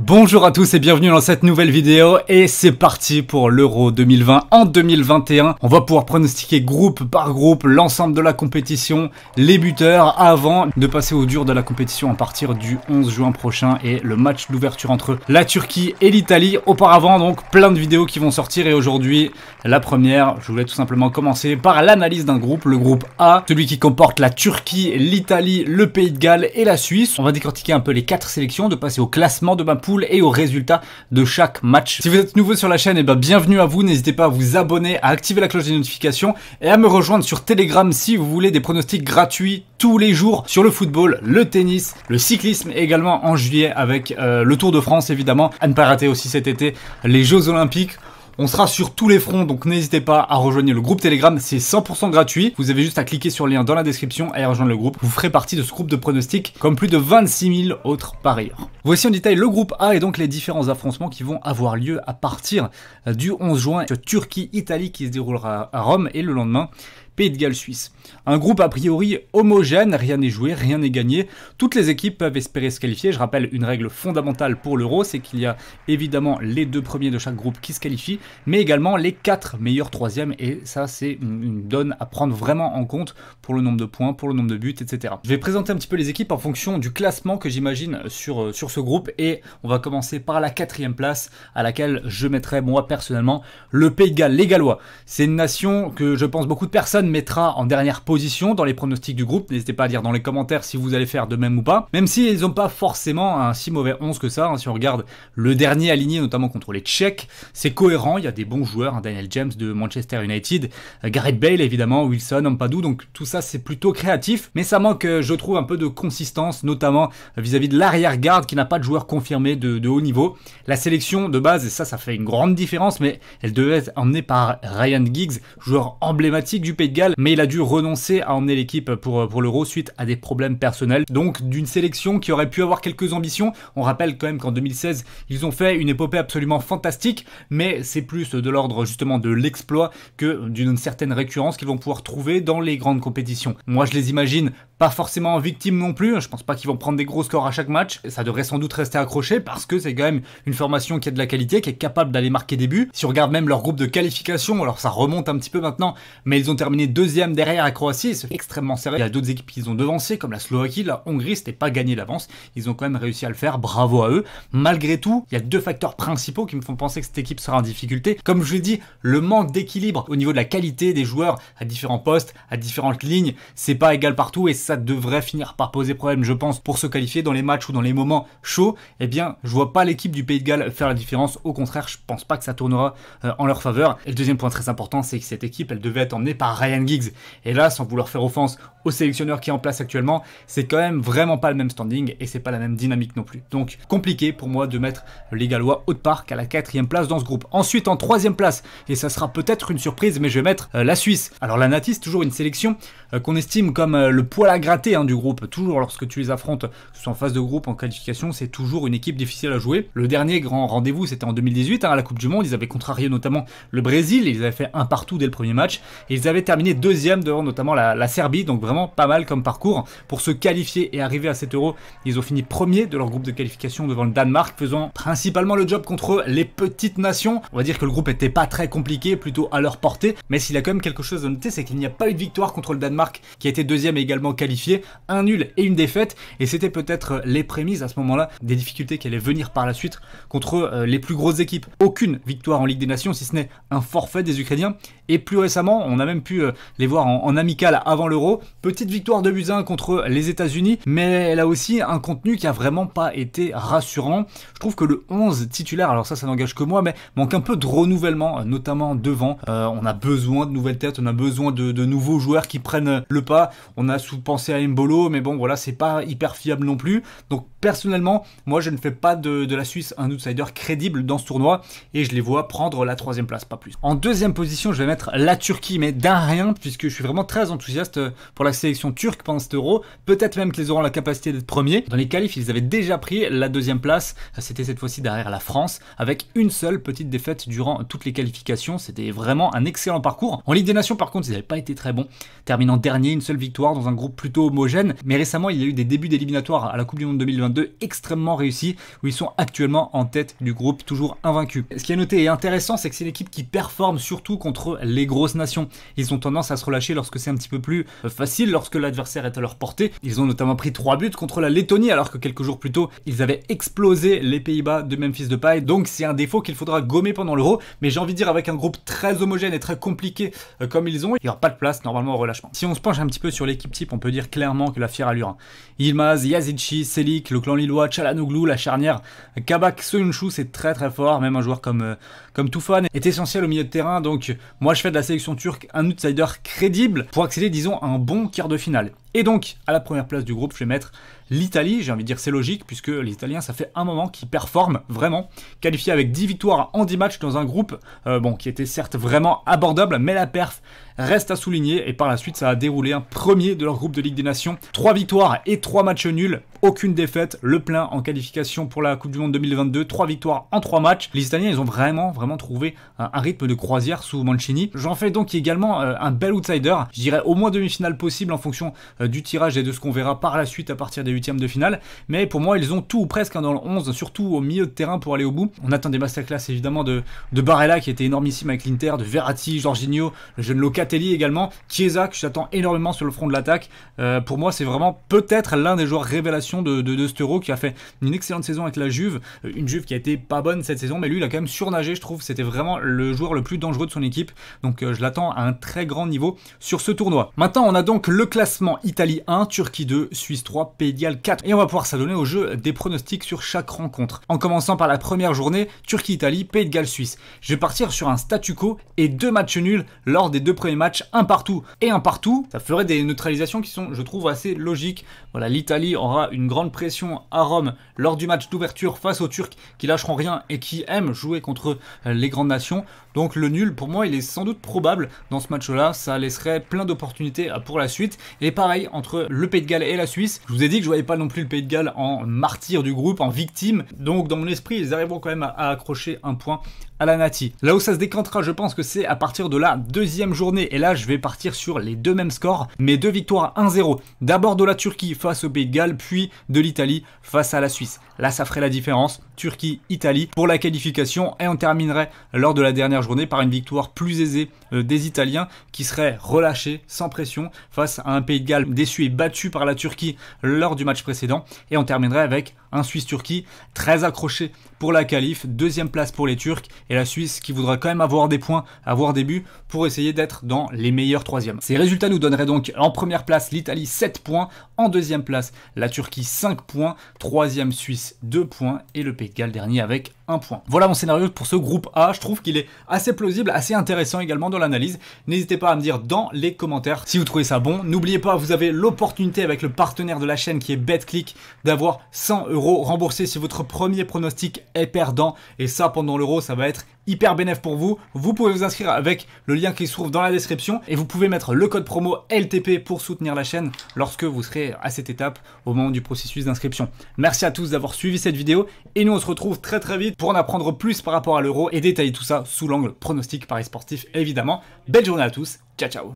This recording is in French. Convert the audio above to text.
Bonjour à tous et bienvenue dans cette nouvelle vidéo et c'est parti pour l'Euro 2020 en 2021. On va pouvoir pronostiquer groupe par groupe l'ensemble de la compétition, les buteurs avant de passer au dur de la compétition à partir du 11 juin prochain et le match d'ouverture entre la Turquie et l'Italie. Auparavant donc plein de vidéos qui vont sortir et aujourd'hui la première, je voulais tout simplement commencer par l'analyse d'un groupe, le groupe A, celui qui comporte la Turquie, l'Italie, le Pays de Galles et la Suisse. On va décortiquer un peu les 4 sélections, de passer au classement de ma poule et aux résultats de chaque match. Si vous êtes nouveau sur la chaîne, bienvenue à vous, n'hésitez pas à vous abonner, à activer la cloche des notifications et à me rejoindre sur Telegram si vous voulez des pronostics gratuits tous les jours sur le football, le tennis, le cyclisme et également en juillet avec le Tour de France évidemment. À ne pas rater aussi cet été les Jeux Olympiques. On sera sur tous les fronts, donc n'hésitez pas à rejoindre le groupe Telegram, c'est 100% gratuit. Vous avez juste à cliquer sur le lien dans la description et à rejoindre le groupe. Vous ferez partie de ce groupe de pronostics, comme plus de 26 000 autres parieurs. Voici en détail le groupe A et donc les différents affrontements qui vont avoir lieu à partir du 11 juin. Turquie-Italie qui se déroulera à Rome et le lendemain, Pays de Galles Suisse. Un groupe a priori homogène, rien n'est joué, rien n'est gagné. Toutes les équipes peuvent espérer se qualifier. Je rappelle une règle fondamentale pour l'Euro, c'est qu'il y a évidemment les 2 premiers de chaque groupe qui se qualifient, mais également les 4 meilleurs troisièmes et ça c'est une donne à prendre vraiment en compte pour le nombre de points, pour le nombre de buts, etc. Je vais présenter un petit peu les équipes en fonction du classement que j'imagine sur ce groupe et on va commencer par la 4e place à laquelle je mettrai moi personnellement le Pays de Galles, les Gallois. C'est une nation que je pense beaucoup de personnes mettra en dernière position dans les pronostics du groupe. N'hésitez pas à dire dans les commentaires si vous allez faire de même ou pas. Même si ils n'ont pas forcément un si mauvais 11 que ça. Si on regarde le dernier aligné, notamment contre les Tchèques, c'est cohérent. Il y a des bons joueurs. Daniel James de Manchester United, Gareth Bale évidemment, Wilson, Ampadu. Donc tout ça c'est plutôt créatif. Mais ça manque, je trouve, un peu de consistance, notamment vis-à-vis de l'arrière-garde qui n'a pas de joueur confirmé de haut niveau. La sélection de base, et ça fait une grande différence, mais elle devait être emmenée par Ryan Giggs, joueur emblématique du Pays de Galles, mais il a dû renoncer à emmener l'équipe pour l'Euro suite à des problèmes personnels. Donc d'une sélection qui aurait pu avoir quelques ambitions. On rappelle quand même qu'en 2016, ils ont fait une épopée absolument fantastique, mais c'est plus de l'ordre justement de l'exploit que d'une certaine récurrence qu'ils vont pouvoir trouver dans les grandes compétitions. Moi je les imagine pas forcément victimes non plus, je pense pas qu'ils vont prendre des gros scores à chaque match, ça devrait sans doute rester accroché parce que c'est quand même une formation qui a de la qualité, qui est capable d'aller marquer des buts. Si on regarde même leur groupe de qualification, alors ça remonte un petit peu maintenant, mais ils ont terminé 2e derrière la Croatie, c'est extrêmement serré. Il y a d'autres équipes qui ont devancé, comme la Slovaquie, la Hongrie, c'était pas gagné d'avance, ils ont quand même réussi à le faire, bravo à eux. Malgré tout, il y a 2 facteurs principaux qui me font penser que cette équipe sera en difficulté. Comme je l'ai dit, le manque d'équilibre au niveau de la qualité des joueurs à différents postes, à différentes lignes, c'est pas égal partout et ça devrait finir par poser problème, je pense, pour se qualifier dans les matchs ou dans les moments chauds. Eh bien, je vois pas l'équipe du Pays de Galles faire la différence. Au contraire, je pense pas que ça tournera en leur faveur. Et le deuxième point très important, c'est que cette équipe, elle devait être emmenée par Ryan Giggs. Et là, sans vouloir faire offense au sélectionneur qui est en place actuellement, c'est quand même vraiment pas le même standing et c'est pas la même dynamique non plus. Donc, compliqué pour moi de mettre les Gallois haut de parc à la 4e place dans ce groupe. Ensuite, en 3e place, et ça sera peut-être une surprise, mais je vais mettre la Suisse. Alors, la Nati, c'est toujours une sélection qu'on estime comme le poil à gratter du groupe. Toujours lorsque tu les affrontes, que ce soit en phase de groupe, en qualification, c'est toujours une équipe difficile à jouer. Le dernier grand rendez-vous, c'était en 2018, à la Coupe du Monde. Ils avaient contrarié notamment le Brésil, ils avaient fait un partout dès le premier match, et ils avaient terminé 2e devant notamment la Serbie, donc vraiment pas mal comme parcours. Pour se qualifier et arriver à cet Euro, ils ont fini 1er de leur groupe de qualification devant le Danemark, faisant principalement le job contre les petites nations. On va dire que le groupe était pas très compliqué, plutôt à leur portée, mais s'il y a quand même quelque chose à noter, c'est qu'il n'y a pas eu de victoire contre le Danemark, qui a été 2e et également qualifié, un nul et une défaite, et c'était peut-être les prémices à ce moment-là des difficultés qui allaient venir par la suite contre les plus grosses équipes. Aucune victoire en Ligue des Nations, si ce n'est un forfait des Ukrainiens, et plus récemment, on a même pu les voir en amical avant l'Euro. Petite victoire de Buzyn contre les États-Unis, mais elle a aussi un contenu qui a vraiment pas été rassurant. Je trouve que le 11 titulaire, alors ça n'engage que moi, mais manque un peu de renouvellement, notamment devant. On a besoin de nouvelles têtes, on a besoin de nouveaux joueurs qui prennent le pas. On a pensé à Mbolo, mais bon voilà, c'est pas hyper fiable non plus. Donc personnellement, moi je ne fais pas de la Suisse un outsider crédible dans ce tournoi et je les vois prendre la 3e place, pas plus. En 2e position, je vais mettre la Turquie, mais d'un rien, puisque je suis vraiment très enthousiaste pour la sélection turque pendant cet Euro. Peut-être même qu'ils auront la capacité d'être premiers. Dans les qualifs, ils avaient déjà pris la deuxième place. C'était cette fois-ci derrière la France, avec une seule petite défaite durant toutes les qualifications. C'était vraiment un excellent parcours. En Ligue des Nations, par contre, ils n'avaient pas été très bons, terminant dernier, une seule victoire dans un groupe plutôt homogène. Mais récemment, il y a eu des débuts d'éliminatoires à la Coupe du Monde 2022 extrêmement réussis, où ils sont actuellement en tête du groupe, toujours invaincus. Ce qui est noté et intéressant, c'est que c'est une équipe qui performe surtout contre les grosses nations. Ils ont tendance à se relâcher lorsque c'est un petit peu plus facile, lorsque l'adversaire est à leur portée. Ils ont notamment pris 3 buts contre la Lettonie, alors que quelques jours plus tôt, ils avaient explosé les Pays-Bas de Memphis Depay. Donc c'est un défaut qu'il faudra gommer pendant l'Euro. Mais j'ai envie de dire, avec un groupe très homogène et très compliqué comme ils ont, il n'y aura pas de place normalement au relâchement. Si on se penche un petit peu sur l'équipe type, on peut dire clairement que la fière allure. Yilmaz, Yazici, Selik, le clan lillois, Çalhanoğlu, la charnière, Kabak, Söyüncü, c'est très très fort. Même un joueur comme Tufan est essentiel au milieu de terrain. Donc moi je fais de la sélection turque un outsider crédible pour accéder, disons, à un bon quart de finale. Et donc, à la première place du groupe, je vais mettre l'Italie. J'ai envie de dire c'est logique, puisque les Italiens, ça fait un moment qu'ils performent vraiment. Qualifiés avec 10 victoires en 10 matchs dans un groupe qui était certes vraiment abordable, mais la perf reste à souligner. Et par la suite, ça a déroulé un premier de leur groupe de Ligue des Nations. 3 victoires et 3 matchs nuls, aucune défaite, le plein en qualification pour la Coupe du Monde 2022. 3 victoires en 3 matchs. Les Italiens, ils ont vraiment trouvé un rythme de croisière sous Mancini. J'en fais donc également un bel outsider. Je dirais au moins demi-finale possible en fonction du tirage et de ce qu'on verra par la suite à partir des huitièmes de finale. Mais pour moi, ils ont tout ou presque dans le 11, surtout au milieu de terrain pour aller au bout. On attend des masterclass évidemment de Barella qui était énormissime avec l'Inter, de Verratti, Jorginho, le jeune Locatelli également, Chiesa que j'attends énormément sur le front de l'attaque. Pour moi, c'est vraiment peut-être l'un des joueurs révélations de cet Euro, qui a fait une excellente saison avec la Juve, une Juve qui a été pas bonne cette saison, mais lui il a quand même surnagé, je trouve. C'était vraiment le joueur le plus dangereux de son équipe, donc je l'attends à un très grand niveau sur ce tournoi. Maintenant, on a donc le classement: Italie 1, Turquie 2, Suisse 3, Pays de Galles 4. Et on va pouvoir s'adonner au jeu des pronostics sur chaque rencontre. En commençant par la première journée, Turquie-Italie, Pays de Galles Suisse. Je vais partir sur un statu quo et 2 matchs nuls lors des 2 premiers matchs, un partout. Et un partout, ça ferait des neutralisations qui sont, je trouve, assez logiques. Voilà, l'Italie aura une grande pression à Rome lors du match d'ouverture face aux Turcs qui lâcheront rien et qui aiment jouer contre les grandes nations. Donc le nul, pour moi, il est sans doute probable dans ce match-là. Ça laisserait plein d'opportunités pour la suite. Et pareil, entre le Pays de Galles et la Suisse, je vous ai dit que je voyais pas non plus le Pays de Galles en martyr du groupe, en victime. Donc dans mon esprit, ils arriveront quand même à accrocher un point à la Nati. Là où ça se décantera, je pense que c'est à partir de la deuxième journée. Et là, je vais partir sur les 2 mêmes scores, mais 2 victoires 1-0. D'abord de la Turquie face au Pays de Galles, puis de l'Italie face à la Suisse. Là, ça ferait la différence. Turquie, Italie pour la qualification. Et on terminerait lors de la dernière journée par une victoire plus aisée des Italiens, qui seraient relâchés sans pression face à un Pays de Galles déçu et battu par la Turquie lors du match précédent. Et on terminerait avec un Suisse-Turquie très accroché pour la qualif, 2e place pour les Turcs, et la Suisse qui voudra quand même avoir des points, avoir des buts pour essayer d'être dans les meilleurs 3e. Ces résultats nous donneraient donc en première place l'Italie 7 points, en 2e place la Turquie 5 points, 3e Suisse 2 points et le Pays de Galles dernier avec 1 point. Voilà mon scénario pour ce groupe A. Je trouve qu'il est assez plausible, assez intéressant également dans l'analyse. N'hésitez pas à me dire dans les commentaires si vous trouvez ça bon. N'oubliez pas, vous avez l'opportunité avec le partenaire de la chaîne qui est BetClick d'avoir 100 € remboursés si votre premier pronostic est perdant. Et ça, pendant l'Euro, ça va être hyper bénéf pour vous. Vous pouvez vous inscrire avec le lien qui se trouve dans la description et vous pouvez mettre le code promo LTP pour soutenir la chaîne lorsque vous serez à cette étape au moment du processus d'inscription. Merci à tous d'avoir suivi cette vidéo et nous on se retrouve très vite pour en apprendre plus par rapport à l'Euro et détailler tout ça sous l'angle pronostic paris sportif évidemment. Belle journée à tous, ciao ciao.